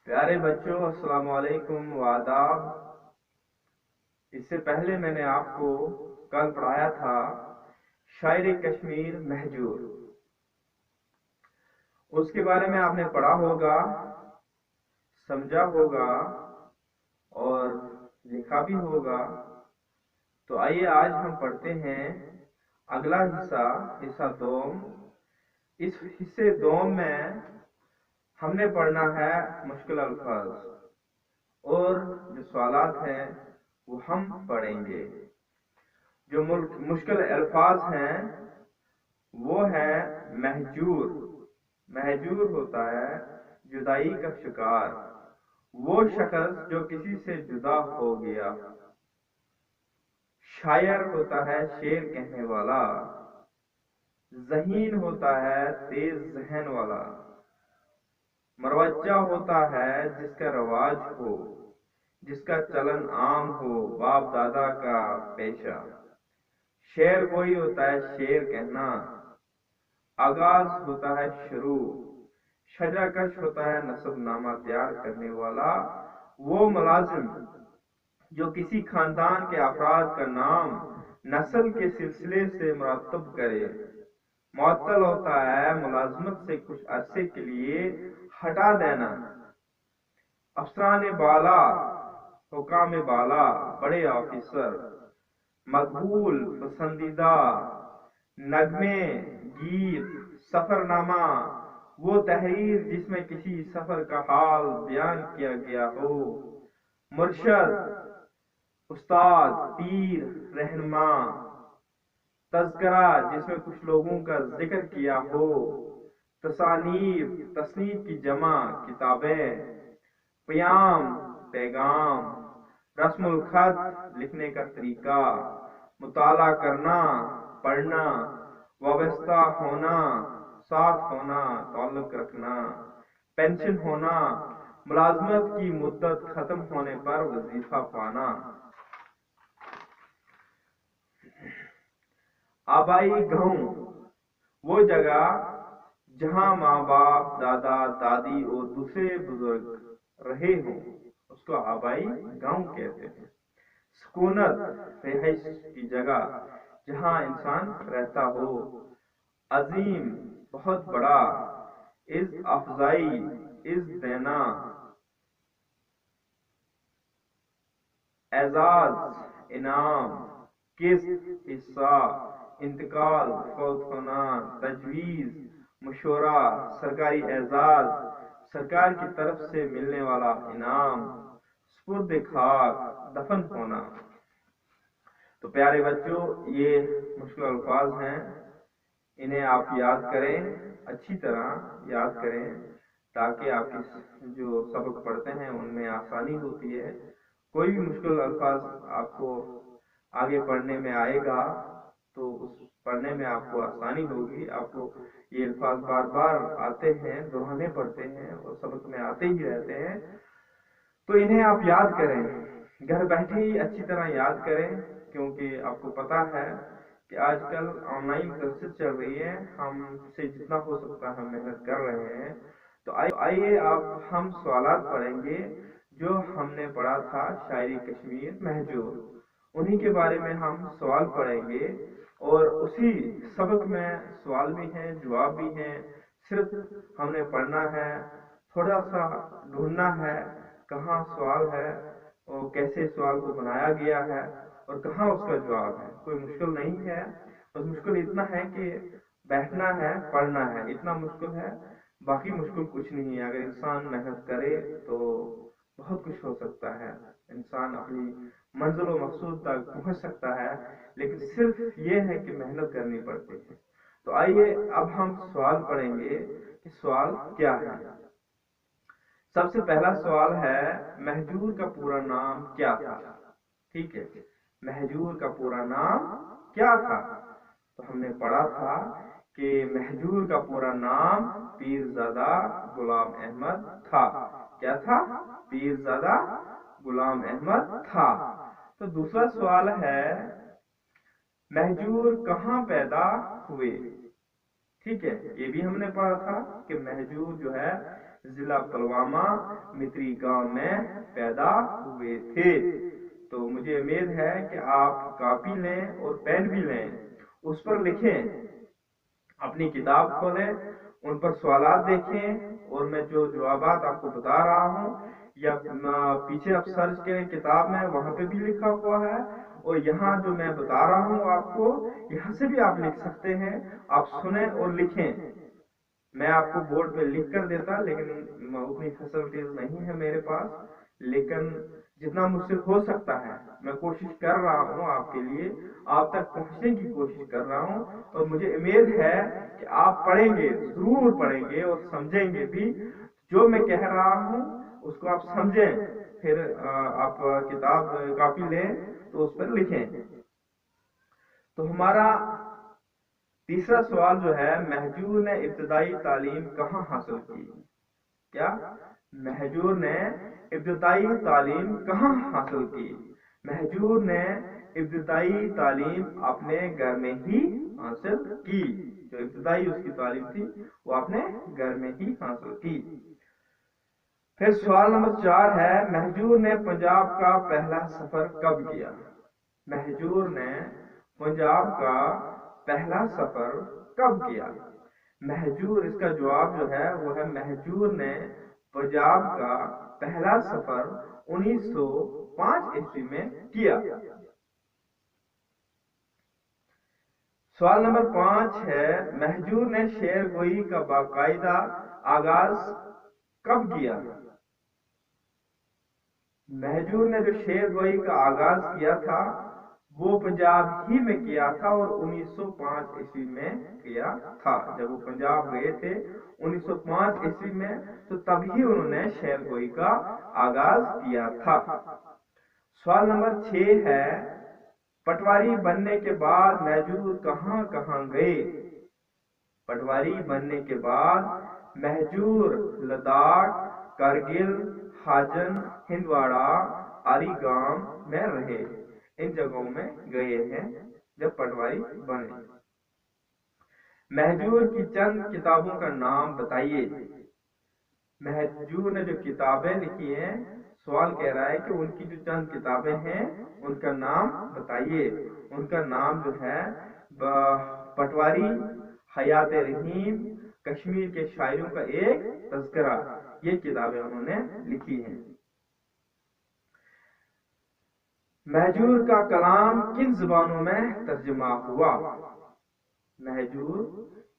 پیارے بچوں، السلام علیکم وآداب۔ اس سے پہلے میں نے آپ کو کل پڑھایا تھا شاعر کشمیر مہجور۔ اس کے بارے میں آپ نے پڑھا ہوگا، سمجھا ہوگا اور لکھا بھی ہوگا۔ تو آئیے آج ہم پڑھتے ہیں اگلا حصہ دوم۔ اس حصے دوم میں ہم نے پڑھنا ہے مشکل الفاظ، اور جو سوالات ہیں وہ ہم پڑھیں گے۔ جو مشکل الفاظ ہیں وہ ہے مہجور۔ مہجور ہوتا ہے جدائی کا شکار، وہ شخص جو کسی سے جدا ہو گیا۔ شاعر ہوتا ہے شعر کہنے والا، ذہین ہوتا ہے تیز ذہن والا، مروجہ ہوتا ہے جس کا رواج ہو، جس کا چلن عام ہو، باپ دادا کا پیشہ۔ شعر وہی ہوتا ہے شعر کہنا، آغاز ہوتا ہے شروع۔ شجرہ کش ہوتا ہے نسب نامہ تیار کرنے والا، وہ ملازم جو کسی خاندان کے افراد کا نام نسل کے سلسلے سے مرتب کرے۔ معطل ہوتا ہے ملازمت سے کچھ عرصے کے لیے ہٹا دینا۔ افسران بالا، حکام بالا، بڑے آفیسر۔ مقبول، پسندیدہ۔ نغمے، گیت، سفر نامہ، وہ تحریر جس میں کسی سفر کا حال بیان کیا گیا ہو۔ مرشد، استاد، پیر، رہنما۔ تذکرہ، جس میں کچھ لوگوں کا ذکر کیا ہو۔ تصانیف، تصنیف کی جمع کتابیں۔ پیام، پیغام۔ رسم الخط، لکھنے کا طریقہ۔ مطالعہ کرنا، پڑھنا۔ وابستہ ہونا، ساتھ ہونا، تعلق رکھنا۔ پینشن ہونا، ملازمت کی مدت ختم ہونے پر وظیفہ پانا۔ آبائی گاؤں، وہ جگہ جہاں ماں باپ، دادا دادی اور دوسرے بزرگ رہے ہوں، اس کو آبائی گاؤں کہتے ہیں۔ سکونت، رہائش کی جگہ جہاں انسان رہتا ہو۔ عظیم، بہت بڑا۔ عز افزائی، عز دینا۔ اعزاز، انعام۔ قسط، حصہ۔ انتقال، فوت ہونا۔ تجویز، مشورہ۔ سرکاری اعزاز، سرکار کی طرف سے ملنے والا انعام۔ سپرد خاک، دفن ہونا۔ تو پیارے بچوں، یہ مشکل الفاظ ہیں، انہیں آپ یاد کریں، اچھی طرح یاد کریں، تاکہ آپ کی جو سبق پڑھتے ہیں ان میں آسانی ہوتی ہے۔ کوئی بھی مشکل الفاظ آپ کو آگے پڑھنے میں آئے گا تو اس پڑھنے میں آپ کو آسانی ہوگی۔ آپ کو یہ الفاظ بار بار آتے ہیں، دہرانے پڑتے ہیں اور سبق میں آتے ہی رہتے ہیں، تو انہیں آپ یاد کریں، گھر بیٹھے ہی اچھی طرح یاد کریں، کیونکہ آپ کو پتا ہے کہ آج کل آن لائن کلاسز چل رہی ہیں، ہم سے جتنا ہو سکتا ہے ہم محنت کر رہے ہیں۔ تو آئیے ہم سوالات پڑھیں گے جو ہم نے پڑھا تھا شاعری کشمیر مہجور، انہی کے بارے میں ہم سوال پڑھیں گے، اور اسی سبق میں سوال بھی ہیں، جواب بھی ہیں۔ صرف ہم نے پڑھنا ہے، تھوڑا سا ڈھونڈنا ہے کہاں سوال ہے اور کیسے سوال کو بنایا گیا ہے اور کہاں اس کا جواب ہے۔ کوئی مشکل نہیں ہے، بس مشکل اتنا ہے کہ بیٹھنا ہے، پڑھنا ہے، اتنا مشکل ہے، باقی مشکل کچھ نہیں ہے۔ اگر انسان محنت کرے تو بہت کچھ ہو سکتا ہے، انسان اپنی منزل و مقصود تک پہنچ سکتا ہے، لیکن صرف یہ ہے کہ محنت کرنی پڑتی ہے۔ تو آئیے اب ہم سوال پڑھیں گے کہ سوال کیا ہے۔ سب سے پہلا سوال ہے، مہجور کا پورا نام کیا تھا؟ ٹھیک ہے، مہجور کا پورا نام کیا تھا؟ تو ہم نے پڑھا تھا کہ مہجور کا پورا نام پیرزادہ غلام احمد تھا۔ کیا تھا؟ پیرزادہ غلام احمد تھا۔ تو دوسرا سوال ہے، مہجور کہاں پیدا ہوئے؟ ٹھیک ہے، یہ بھی ہم نے پڑھا تھا کہ مہجور جو ہے ضلع پلوامہ متری گاؤں میں پیدا ہوئے تھے۔ تو مجھے امید ہے کہ آپ کاپی لیں اور پین بھی لیں، اس پر لکھیں، اپنی کتاب کھولیں، ان پر سوالات دیکھیں، اور میں جو جوابات آپ کو بتا رہا ہوں یا پیچھے آپ سرچ کریں کتاب میں، وہاں پہ بھی لکھا ہوا ہے، اور یہاں جو میں بتا رہا ہوں آپ کو، یہاں سے بھی آپ لکھ سکتے ہیں۔ آپ سنیں اور لکھیں۔ میں آپ کو بورڈ پہ لکھ کر دیتا، لیکن اتنی فیسلٹیز نہیں ہے میرے پاس، لیکن جتنا مجھ سے ہو سکتا ہے میں کوشش کر رہا ہوں آپ کے لیے، آپ تک پہنچنے کی کوشش کر رہا ہوں، اور مجھے امید ہے کہ آپ پڑھیں گے، ضرور پڑھیں گے اور سمجھیں گے بھی۔ جو میں کہہ رہا ہوں اس کو آپ سمجھیں، پھر آپ کتاب کاپی لیں تو اس پر لکھیں۔ تو ہمارا تیسرا سوال جو ہے، مہجور نے ابتدائی تعلیم کہاں حاصل کی؟ کیا مہجور نے ابتدائی تعلیم کہاں حاصل کی؟ مہجور نے ابتدائی تعلیم اپنے گھر میں ہی حاصل کی۔ جو ابتدائی اس کی تعلیم تھی وہ اپنے گھر میں ہی حاصل کی۔ پھر سوال نمبر 4 ہے، مہجور نے پنجاب کا پہلا سفر کب کیا؟ مہجور نے پنجاب کا پہلا سفر کب کیا؟ مہجور، اس کا جواب جو ہے وہ ہے، مہجور نے پنجاب کا پہلا سفر 1905 عیسوی میں کیا۔ سوال نمبر 5 ہے، مہجور نے شعر گوئی کا باقاعدہ آغاز کب کیا؟ مہجور نے جو شعر گوئی کا آغاز کیا تھا وہ پنجاب ہی میں کیا تھا، اور 1905 عیسوی میں کیا تھا۔ جب وہ پنجاب گئے تھے 1905 عیسوی میں، تو تبھی انہوں نے شعر گوئی کا آغاز کیا تھا۔ سوال نمبر 6 ہے، پٹواری بننے کے بعد مہجور کہاں کہاں گئے؟ پٹواری بننے کے بعد مہجور لداخ، کرگل، حاجن، ہندواڑہ، آری گام میں رہے، ان جگہوں میں گئے ہیں جب پٹواری بنے۔ مہجور کی چند کتابوں کا نام بتائیے۔ مہجور نے جو کتابیں لکھی ہیں، سوال کہہ رہا ہے کہ ان کی جو چند کتابیں ہیں ان کا نام بتائیے۔ ان کا نام جو ہے پٹواری، حیات رحیم، کشمیر کے شاعروں کا ایک تذکرہ، یہ کتابیں انہوں نے لکھی ہیں۔ مہجور کا کلام کن زبانوں میں ترجمہ ہوا؟ مہجور،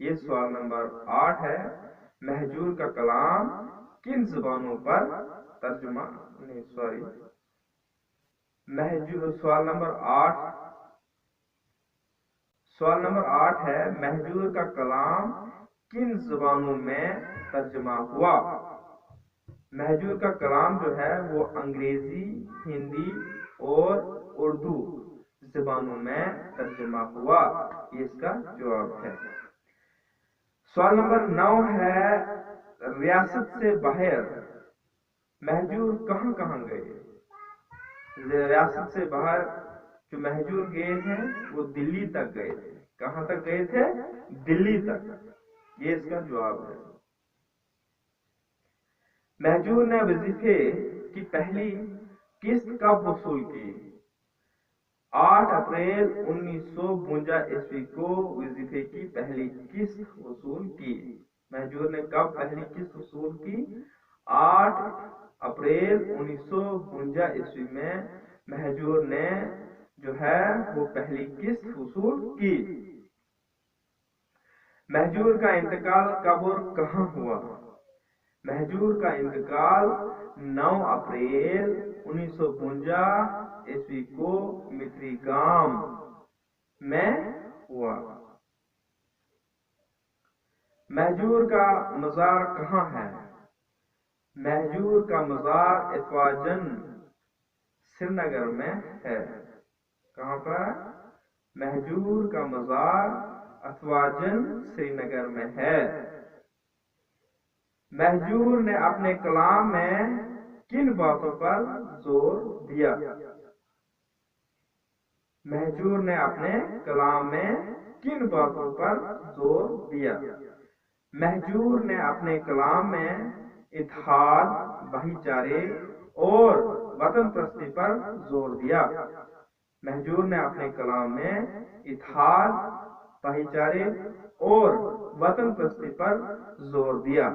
یہ سوال نمبر 8 ہے، مہجور کا کلام کن زبانوں پر ترجمہ مہجور، سوال نمبر 8 ہے، مہجور کا کلام کن زبانوں میں ترجمہ ہوا؟ مہجور کا کلام جو ہے وہ انگریزی، ہندی اور اردو زبانوں میں ترجمہ ہوا، یہ اس کا جواب ہے۔ سوال نمبر 9 ہے، ریاست سے باہر مہجور کہاں کہاں گئے؟ ریاست سے باہر جو مہجور گئے ہیں وہ دلی تک گئے تھے۔ کہاں تک گئے تھے؟ دلی تک، یہ اس کا جواب ہے۔ مہجور نے وظیفے کی پہلی قسط کب وصول کی؟ 8 اپریل 1952 عیسوی کو وظیفے کی پہلی قسط وصول کی۔ مہجور نے کب پہلی قسط وصول کی؟ 8 اپریل 1952 عیسوی میں مہجور نے جو ہے وہ پہلی قسط وصول کی۔ مہجور کا انتقال کب اور کہاں ہوا؟ مہجور کا انتقال 9 اپریل 1952 عیسوی کو متری گام میں ہوا۔ مہجور کا مزار کہاں ہے؟ مہجور کا مزار اتواجن سری نگر میں ہے۔ کہاں پر؟ مہجور کا مزار اتواجن سری نگر میں ہے۔ مہجور نے اپنے کلام میں کن باتوں پر زور دیا؟ مہجور نے اپنے کلام میں کن باتوں پر زور دیا؟ مہجور نے اپنے کلام میں اتحاد، بھائی چارے اور وطن پرستی پر زور دیا۔ مہجور نے اپنے کلام میں اتحاد، بھائی چارے اور وطن پرستی پر زور دیا۔